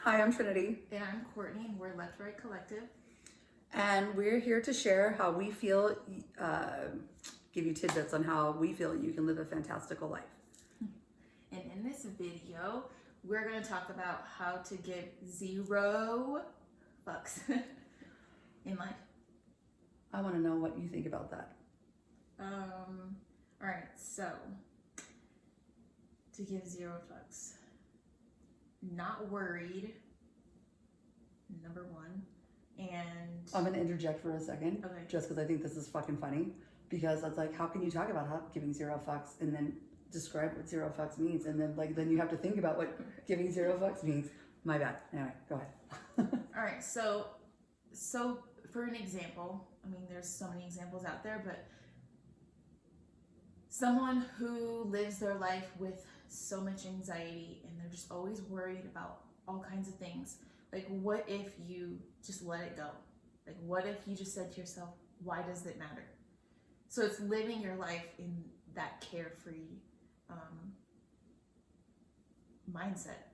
Hi, I'm Trinity. And I'm Courtney, and we're LeftRightCollective. And we're here to share how we feel, give you tidbits on how we feel you can live a fantastical life. And in this video, we're going to talk about how to give 0 fucks in life. I want to know what you think about that. All right, so to give 0 fucks. Not worried, number 1. And I'm going to interject for a second, okay. Just because I think this is fucking funny. Because it's like, how can you talk about giving 0 fucks and then describe what 0 fucks means? And then you have to think about what giving 0 fucks means. My bad. Anyway, go ahead. All right, so for an example, I mean, there's so many examples out there, but someone who lives their life with so much anxiety and they're just always worried about all kinds of things. Like, what if you just let it go? Like, what if you just said to yourself, why does it matter? So it's living your life in that carefree mindset.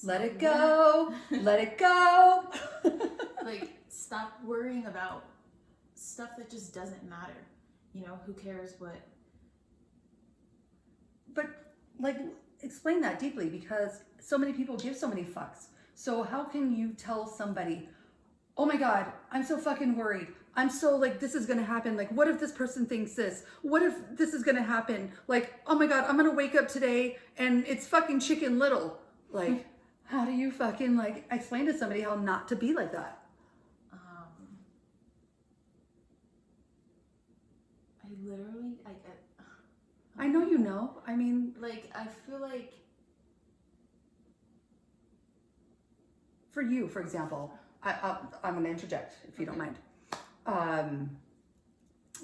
Let it go. Let it go. Like, stop worrying about stuff that just doesn't matter. You know, who cares what? But, like, explain that deeply, because so many people give so many fucks. So how can you tell somebody, oh my God, I'm so fucking worried. I'm so like, this is going to happen. Like, what if this person thinks this? What if this is going to happen? Like, oh my God, I'm going to wake up today and it's fucking Chicken Little. Like, how do you fucking like explain to somebody how not to be like that? I literally, I know you know. I mean, like, I feel like for you, for example, I'm going to interject if you don't mind.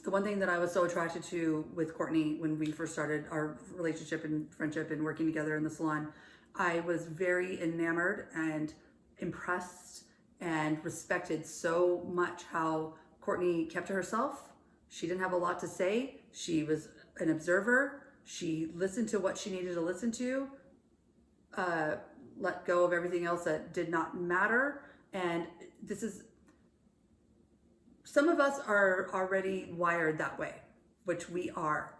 The one thing that I was so attracted to with Courtney when we first started our relationship and friendship and working together in the salon, I was very enamored and impressed and respected so much how Courtney kept to herself. She didn't have a lot to say. She was an observer. She listened to what she needed to listen to, let go of everything else that did not matter. And some of us are already wired that way, which we are.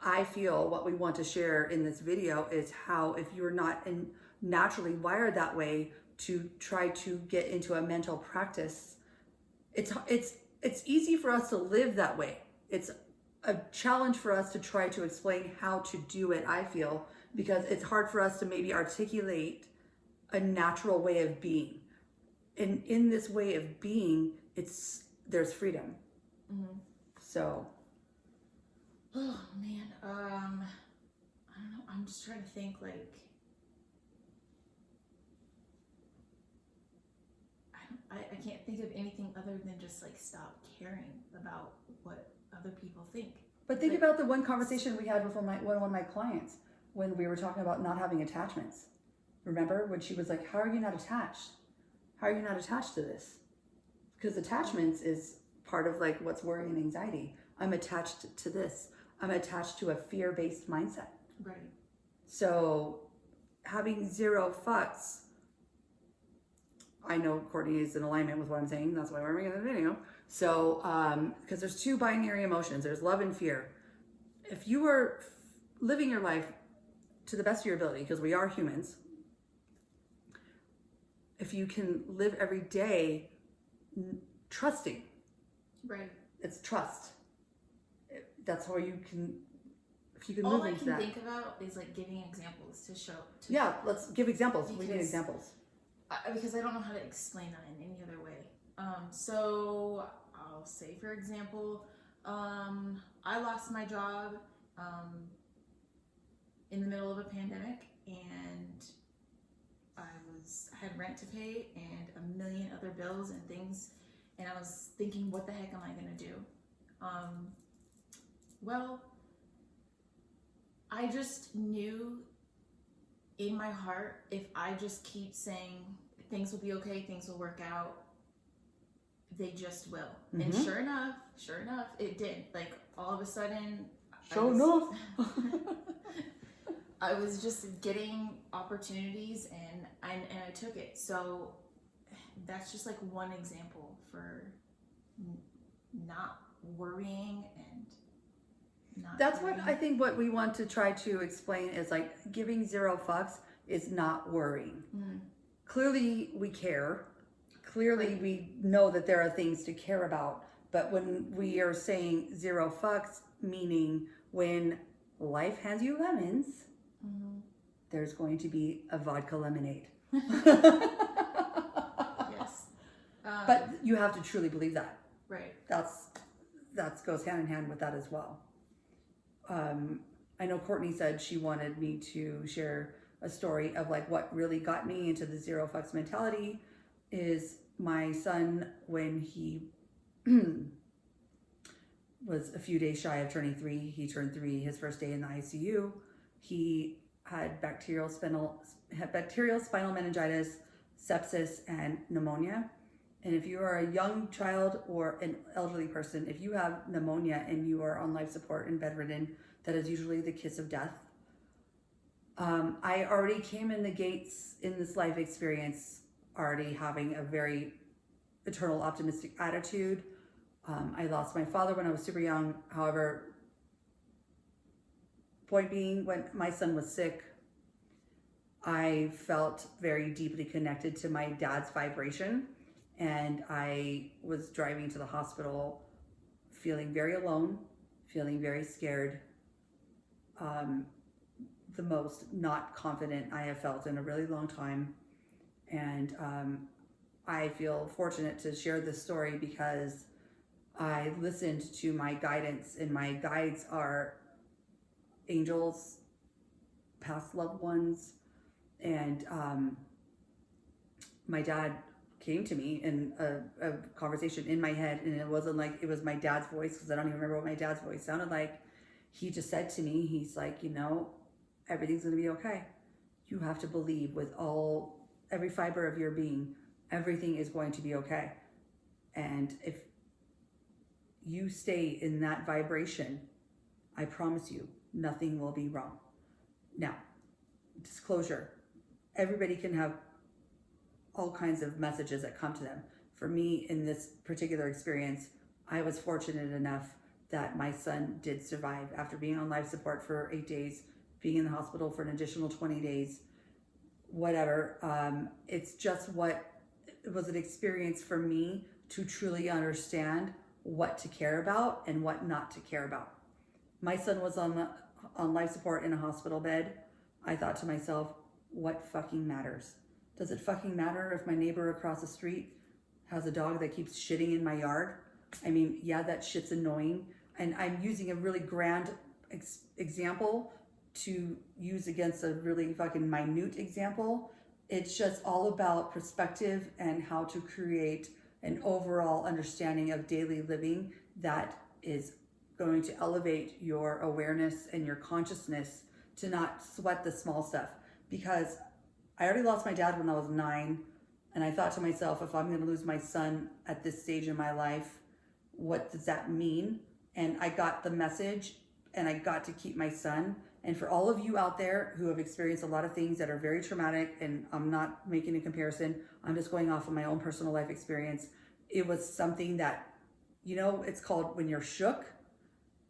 I feel what we want to share in this video is how, if you're not naturally wired that way, to try to get into a mental practice. It's easy for us to live that way. It's a challenge for us to try to explain how to do it, I feel, because it's hard for us to maybe articulate a natural way of being. And in this way of being, there's freedom. Mm-hmm. So. Oh man, I don't know. I'm just trying to think. Like, I can't think of anything other than just like stop caring about what other people think. But think about the one conversation we had with one of my clients when we were talking about not having attachments. Remember when she was like, "How are you not attached? How are you not attached to this?" Because attachments is part of like what's worry and anxiety. I'm attached to this. I'm attached to a fear-based mindset. Right. So having 0 fucks, I know Courtney is in alignment with what I'm saying. That's why we're making the video. So, because there's 2 binary emotions. There's love and fear. If you are living your life to the best of your ability, because we are humans, if you can live every day trusting. Right. It's trust. That's how you can, if you can all move I into can that. think about is like giving examples to show. Yeah, let's give examples. We need examples. Because I don't know how to explain that in any other way. So I'll say, for example, I lost my job in the middle of a pandemic, and I had rent to pay and a million other bills and things, and I was thinking, what the heck am I gonna do? Well, I just knew in my heart, if I just keep saying things will be okay, things will work out, they just will. Mm-hmm. And sure enough, it did. Like, all of a sudden, I was just getting opportunities and I took it. So that's just like one example for not worrying and not. That's what I think what we want to try to explain is like giving zero fucks is not worrying. Clearly we care. Clearly we know that there are things to care about. But when we are saying zero fucks, meaning when life hands you lemons, there's going to be a vodka lemonade. Yes. But you have to truly believe that. Right. That goes hand in hand with that as well. I know Courtney said she wanted me to share a story of like what really got me into the zero fucks mentality is my son when he was a few days shy of turning 3. He turned 3 his first day in the ICU. He had bacterial spinal meningitis, sepsis, and pneumonia. And if you are a young child or an elderly person, if you have pneumonia and you are on life support and bedridden, that is usually the kiss of death. I already came in the gates in this life experience already having a very eternal optimistic attitude. I lost my father when I was super young. However, point being, when my son was sick, I felt very deeply connected to my dad's vibration. And I was driving to the hospital feeling very alone, feeling very scared, the most not confident I have felt in a really long time. And I feel fortunate to share this story because I listened to my guidance, and my guides are angels, past loved ones, and my dad came to me in a conversation in my head, and it wasn't like it was my dad's voice, because I don't even remember what my dad's voice sounded like. He just said to me, he's like, everything's gonna be okay. You have to believe with every fiber of your being, everything is going to be okay. And if you stay in that vibration, I promise you, nothing will be wrong. Now, disclosure, everybody can have all kinds of messages that come to them. For me, in this particular experience, I was fortunate enough that my son did survive after being on life support for 8 days, being in the hospital for an additional 20 days, whatever. It's just it was an experience for me to truly understand what to care about and what not to care about. My son was on life support in a hospital bed. I thought to myself, what fucking matters? Does it fucking matter if my neighbor across the street has a dog that keeps shitting in my yard? I mean, yeah, that shit's annoying. And I'm using a really grand example to use against a really fucking minute example. It's just all about perspective and how to create an overall understanding of daily living that is going to elevate your awareness and your consciousness to not sweat the small stuff. Because I already lost my dad when I was 9, and I thought to myself, if I'm going to lose my son at this stage in my life, what does that mean? And I got the message, and I got to keep my son. And for all of you out there who have experienced a lot of things that are very traumatic, and I'm not making a comparison, I'm just going off of my own personal life experience. It was something that, it's called when you're shook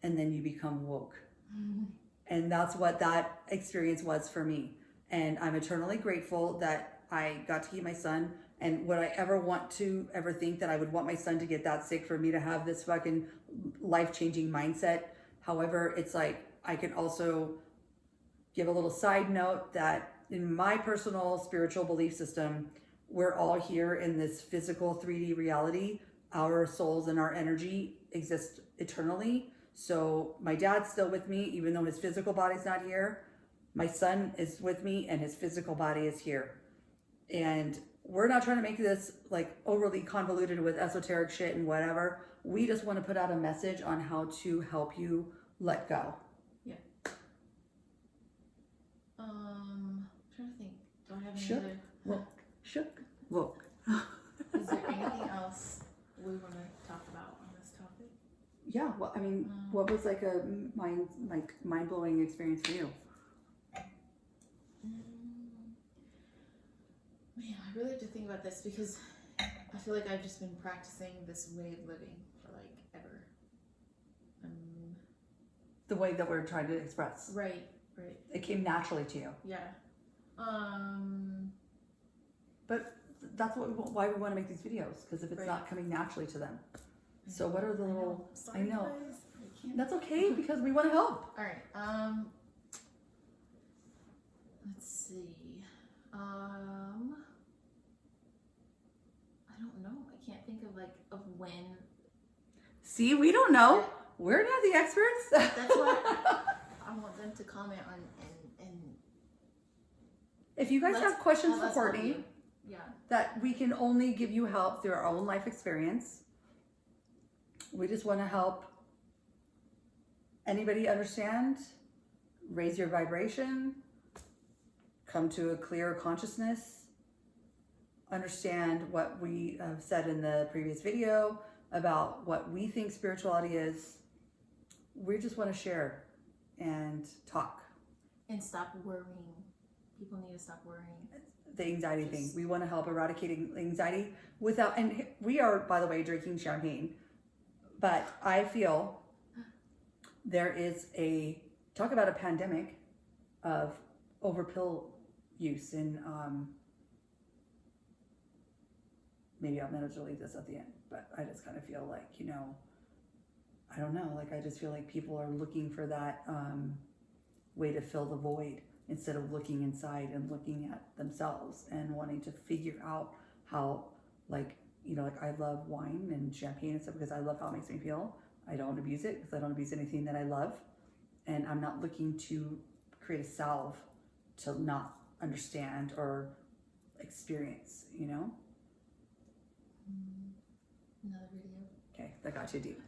and then you become woke. Mm-hmm. And that's what that experience was for me. And I'm eternally grateful that I got to keep my son. And would I ever think that I would want my son to get that sick for me to have this fucking life-changing mindset? However, it's like, I can also give a little side note that in my personal spiritual belief system, we're all here in this physical 3D reality. Our souls and our energy exist eternally. So my dad's still with me, even though his physical body's not here. My son is with me and his physical body is here. And we're not trying to make this like overly convoluted with esoteric shit and whatever. We just want to put out a message on how to help you let go. Yeah. I'm trying to think. Do I have any Shook, other? woke, shook, woke. Is there anything else we want to talk about on this topic? Yeah, well, I mean, what was like a mind-blowing experience for you? Man, I really have to think about this because I feel like I've just been practicing this way of living for like ever. The way that we're trying to express. Right. It came naturally to you. Yeah. But that's why we want to make these videos, because if it's not coming naturally to them. So what are the little? Sorry, I know. guys. I can't. That's okay because we want to help. All right. Let's see. I don't know. I can't think of when. See, we don't know. We're not the experts. That's why I want them to comment on and. If you guys have questions for us help Courtney, you. Yeah. that we can only give you help through our own life experience. We just want to help anybody understand, raise your vibration, come to a clearer consciousness, understand what we have said in the previous video about what we think spirituality is. We just want to share and talk. And stop worrying. People need to stop worrying. The anxiety thing. We want to help eradicating anxiety without, and we are, by the way, drinking champagne. But I feel there is talk about a pandemic of over pill use, and maybe I'm going to delete this at the end, but I just kind of feel like, I don't know, like I just feel like people are looking for that way to fill the void instead of looking inside and looking at themselves and wanting to figure out how, like I love wine and champagne and stuff because I love how it makes me feel. I don't abuse it because I don't abuse anything that I love. And I'm not looking to create a salve to not understand or experience, Another video. Okay, that got you deep.